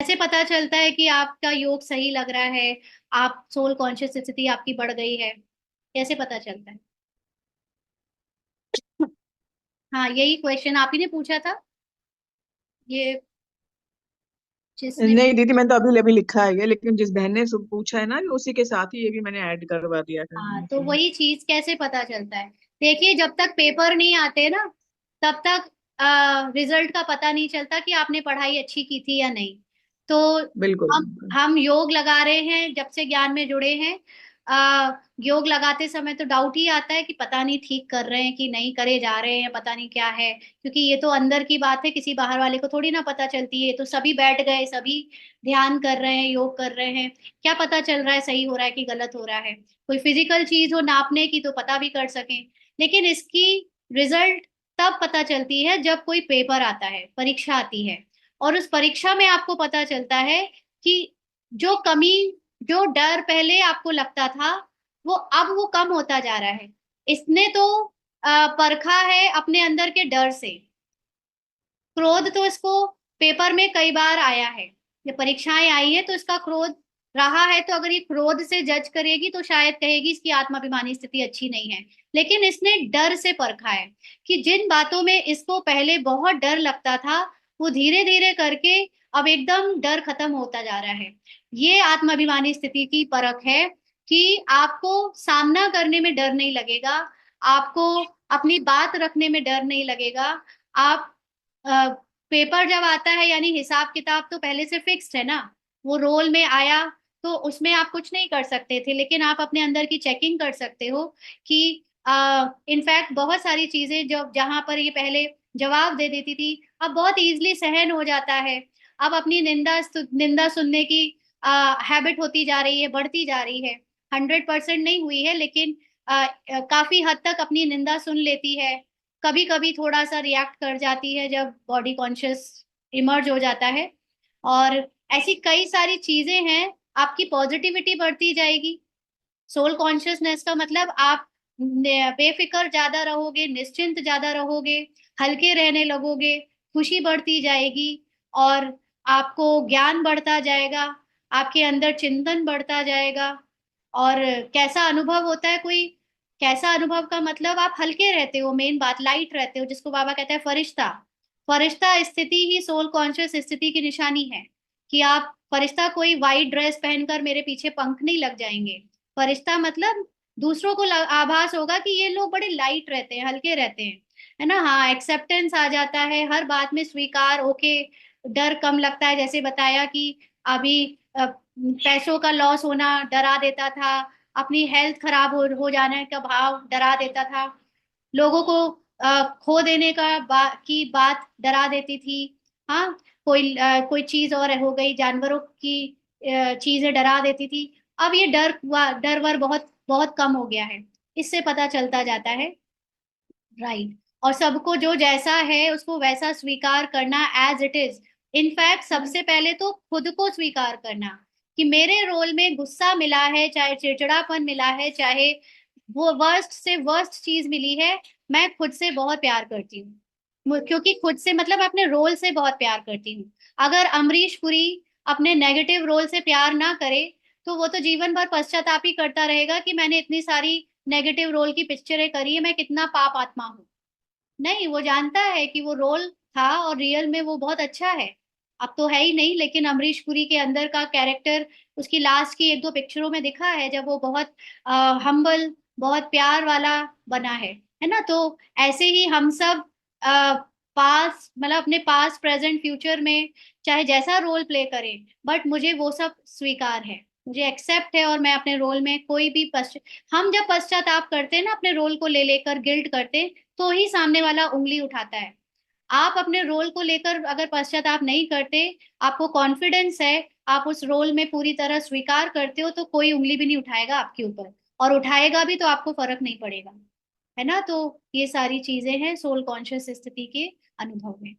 कैसे पता चलता है कि आपका योग सही लग रहा है, आप सोल कॉन्शियस स्थिति आपकी बढ़ गई है? कैसे पता चलता है? हाँ, यही क्वेश्चन आप ही ने पूछा था। ये जिसने नहीं दीदी, मैंने तो अभी अभी लिखा है ये, लेकिन जिस बहन ने पूछा है ना, उसी के साथ ही ये भी मैंने ऐड करवा दिया है हाँ, तो जी। वही चीज कैसे पता चलता है? देखिए, जब तक पेपर नहीं आते ना, तब तक रिजल्ट का पता नहीं चलता कि आपने पढ़ाई अच्छी की थी या नहीं। तो बिल्कुल हम बिल्कुल। हम योग लगा रहे हैं, जब से ज्ञान में जुड़े हैं। योग लगाते समय तो डाउट ही आता है कि पता नहीं ठीक कर रहे हैं कि नहीं, करे जा रहे हैं, पता नहीं क्या है। क्योंकि ये तो अंदर की बात है, किसी बाहर वाले को थोड़ी ना पता चलती है। तो सभी बैठ गए, सभी ध्यान कर रहे हैं, योग कर रहे हैं, क्या पता चल रहा है सही हो रहा है कि गलत हो रहा है? कोई फिजिकल चीज हो नापने की तो पता भी कर सकें। लेकिन इसकी रिजल्ट तब पता चलती है जब कोई पेपर आता है, परीक्षा आती है। और उस परीक्षा में आपको पता चलता है कि जो कमी, जो डर पहले आपको लगता था, वो अब वो कम होता जा रहा है। इसने तो परखा है अपने अंदर के डर से। क्रोध तो इसको पेपर में कई बार आया है, ये परीक्षाएं आई है तो इसका क्रोध रहा है। तो अगर ये क्रोध से जज करेगी तो शायद कहेगी इसकी आत्माभिमानी स्थिति अच्छी नहीं है। लेकिन इसने डर से परखा है कि जिन बातों में इसको पहले बहुत डर लगता था, वो धीरे धीरे करके अब एकदम डर खत्म होता जा रहा है। ये आत्माभिमानी स्थिति की परख है कि आपको सामना करने में डर नहीं लगेगा, आपको अपनी बात रखने में डर नहीं लगेगा। आप पेपर जब आता है, यानी हिसाब किताब तो पहले से फिक्स्ड है ना, वो रोल में आया, तो उसमें आप कुछ नहीं कर सकते थे। लेकिन आप अपने अंदर की चेकिंग कर सकते हो कि इनफैक्ट बहुत सारी चीजें जो जहां पर ये पहले जवाब दे देती थी, अब बहुत इजीली सहन हो जाता है। अब अपनी निंदा सुनने की हैबिट होती जा रही है, बढ़ती जा रही है। 100% नहीं हुई है, लेकिन काफी हद तक अपनी निंदा सुन लेती है। कभी कभी थोड़ा सा रिएक्ट कर जाती है जब बॉडी कॉन्शियस इमर्ज हो जाता है। और ऐसी कई सारी चीजें हैं, आपकी पॉजिटिविटी बढ़ती जाएगी। सोल कॉन्शियसनेस का मतलब आप बेफिक्र ज्यादा रहोगे, निश्चिंत ज्यादा रहोगे, हल्के रहने लगोगे, खुशी बढ़ती जाएगी। और आपको ज्ञान बढ़ता जाएगा, आपके अंदर चिंतन बढ़ता जाएगा। और कैसा अनुभव होता है कोई, कैसा अनुभव का मतलब आप हल्के रहते हो, मेन बात लाइट रहते हो, जिसको बाबा कहते हैं फरिश्ता। फरिश्ता स्थिति ही सोल कॉन्शियस स्थिति की निशानी है। कि आप फरिश्ता, कोई वाइट ड्रेस पहनकर मेरे पीछे पंख नहीं लग जाएंगे। फरिश्ता मतलब दूसरों को आभास होगा कि ये लोग बड़े लाइट रहते हैं, हल्के रहते हैं, है ना। हाँ, एक्सेप्टेंस आ जाता है, हर बात में स्वीकार, ओके। डर कम लगता है, जैसे बताया कि अभी पैसों का लॉस होना डरा देता था, अपनी हेल्थ खराब हो जाने का भाव डरा देता था, लोगों को खो देने की बात डरा देती थी। हाँ, कोई चीज और हो गई, जानवरों की चीजें डरा देती थी। अब ये डर वर बहुत बहुत कम हो गया है। इससे पता चलता जाता है। राइट। और सबको जो जैसा है उसको वैसा स्वीकार करना, एज इट इज। इनफैक्ट सबसे पहले तो खुद को स्वीकार करना कि मेरे रोल में गुस्सा मिला है, चाहे चिड़चिड़ापन मिला है, चाहे वो वर्स्ट से वर्स्ट चीज मिली है, मैं खुद से बहुत प्यार करती हूँ। क्योंकि खुद से मतलब अपने रोल से बहुत प्यार करती हूँ। अगर अमरीश पुरी अपने नेगेटिव रोल से प्यार ना करे, तो वो तो जीवन भर पश्चाताप ही करता रहेगा कि मैंने इतनी सारी नेगेटिव रोल की पिक्चरें करी है, मैं कितना पाप आत्मा हूँ। नहीं, वो जानता है कि वो रोल था और रियल में वो बहुत अच्छा है। अब तो है ही नहीं, लेकिन अमरीश पुरी के अंदर का कैरेक्टर उसकी लास्ट की एक दो पिक्चरों में दिखा है, जब वो बहुत हम्बल, बहुत प्यार वाला बना है ना। तो ऐसे ही हम सब पास मतलब अपने पास प्रेजेंट फ्यूचर में चाहे जैसा रोल प्ले करें, बट मुझे वो सब स्वीकार है, मुझे एक्सेप्ट है। और मैं अपने रोल में कोई भी हम जब पश्चाताप करते हैं ना, अपने रोल को ले लेकर गिल्ट करते हैं, तो ही सामने वाला उंगली उठाता है। आप अपने रोल को लेकर अगर पश्चाताप नहीं करते, आपको कॉन्फिडेंस है, आप उस रोल में पूरी तरह स्वीकार करते हो, तो कोई उंगली भी नहीं उठाएगा आपके ऊपर। और उठाएगा भी तो आपको फर्क नहीं पड़ेगा, है ना। तो ये सारी चीजें हैं सोल कॉन्शियस स्थिति के अनुभव में।